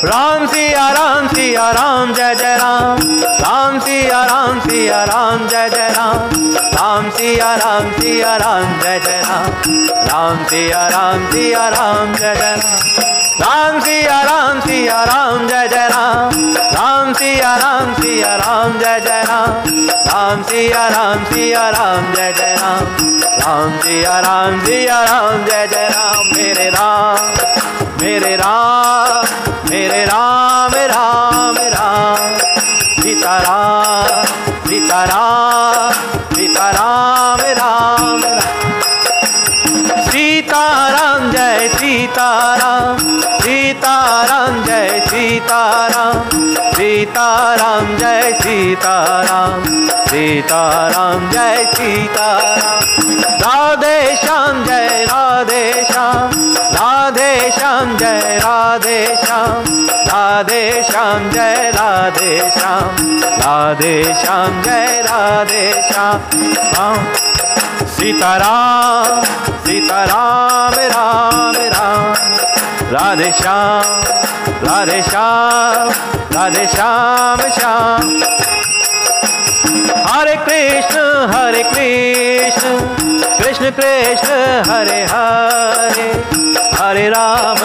राम सिया राम जय जय राम। राम सिया राम जय जय राम। राम सिया राम जय जय राम। राम सिया राम जय जय राम। राम सिया राम जय जय राम। राम सिया राम जय जय राम। राम सिया राम जय जय राम। राम सिया राम जय जय राम। मेरे राम राम राम सीताराम सीताराम सीताराम राम सीताराम जय सीताराम सीताराम जय सीताराम सीताराम जय सीताराम सीताराम जय सीताराम। राधे श्याम जय राधे श्याम राधे श्याम जय राधे श्याम राधे श्याम जय राधे श्याम राधे श्याम जय राधे श्याम। सीताराम सीताराम राम राम राधे श्याम राधे श्याम राधे श्याम श्याम। हरे कृष्ण कृष्ण कृष्ण हरे हरे हरे राम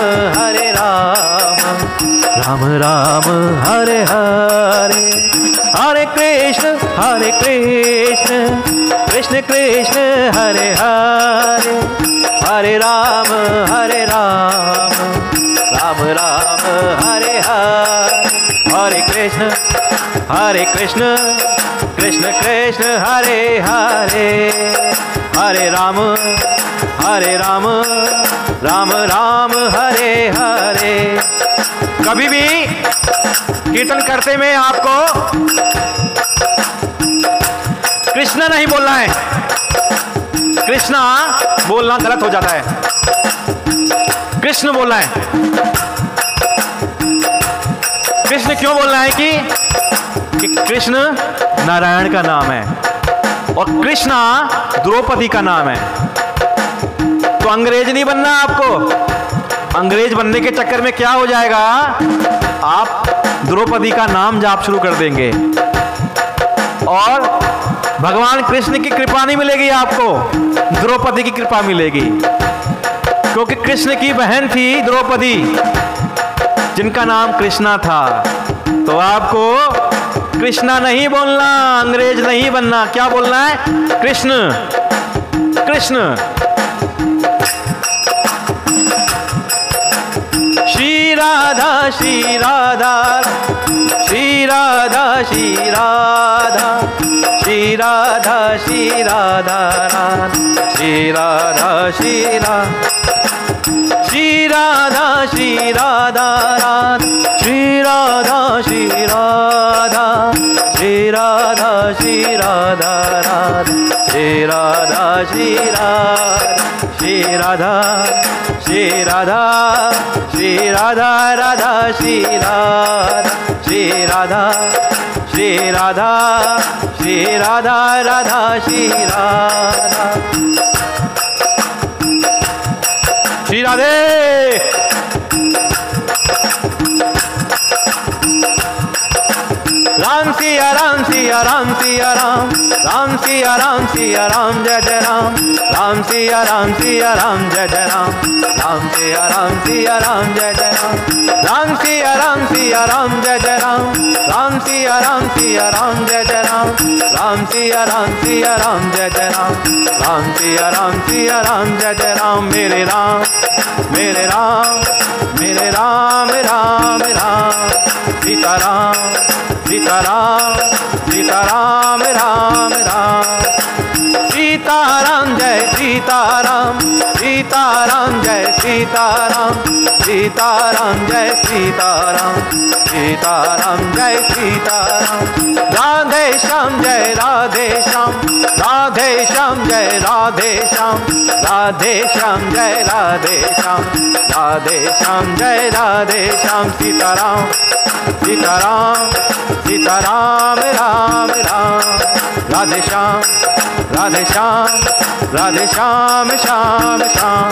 राम राम हरे हरे। हरे कृष्ण कृष्ण कृष्ण हरे हरे हरे राम राम राम हरे हरे। हरे कृष्ण कृष्ण कृष्ण हरे हरे हरे राम राम राम हरे हरे। कभी भी कीर्तन करते में आपको कृष्ण नहीं बोलना है। कृष्णा बोलना गलत हो जाता है। कृष्ण बोलना है। कृष्ण क्यों बोलना है कि कृष्ण नारायण का नाम है और कृष्णा द्रौपदी का नाम है। तो अंग्रेज नहीं बनना आपको। अंग्रेज बनने के चक्कर में क्या हो जाएगा, आप द्रौपदी का नाम जाप शुरू कर देंगे और भगवान कृष्ण की कृपा नहीं मिलेगी आपको, द्रौपदी की कृपा मिलेगी। क्योंकि कृष्ण की बहन थी द्रौपदी जिनका नाम कृष्णा था। तो आपको कृष्णा नहीं बोलना, अंग्रेज नहीं बनना। क्या बोलना है? कृष्ण कृष्ण। श्री राधा श्री राधा श्री राधा श्री राधा श्री राधा श्री राधा श्री राधा श्री राधा श्री राधा श्री राधा श्री राधा श्री राधा श्री राधा श्री राधा श्री राधा श्री राधा श्री राधा श्री राधा श्री राधा राधा श्री राधा श्री राधा श्री राधा श्री राधा राधा श्री राधा। श्री राधे। राम सिया राम सिया राम सिया राम राम सिया राम जय जय राम राम सिया राम जय जय राम राम सिया राम जय जय राम राम सिया राम जय जय राम राम सिया राम जय जय राम राम सिया राम जय जय राम राम सिया राम जय जय राम। मेरे राम मेरे राम मेरे राम राम राम सीताराम सीताराम सीताराम राम राम सीताराम जय सीताराम सीताराम जय सीताराम सीताराम जय सीताराम सीताराम जय सीताराम। राधे श्याम जय राधे श्याम राधे श्याम जय राधे श्याम राधे श्याम जय राधे श्याम राधे श्याम जय राधे श्याम। सीताराम सीताराम सीताराम राम राम राधे श्याम राधे श्याम राधे श्याम श्याम श्याम।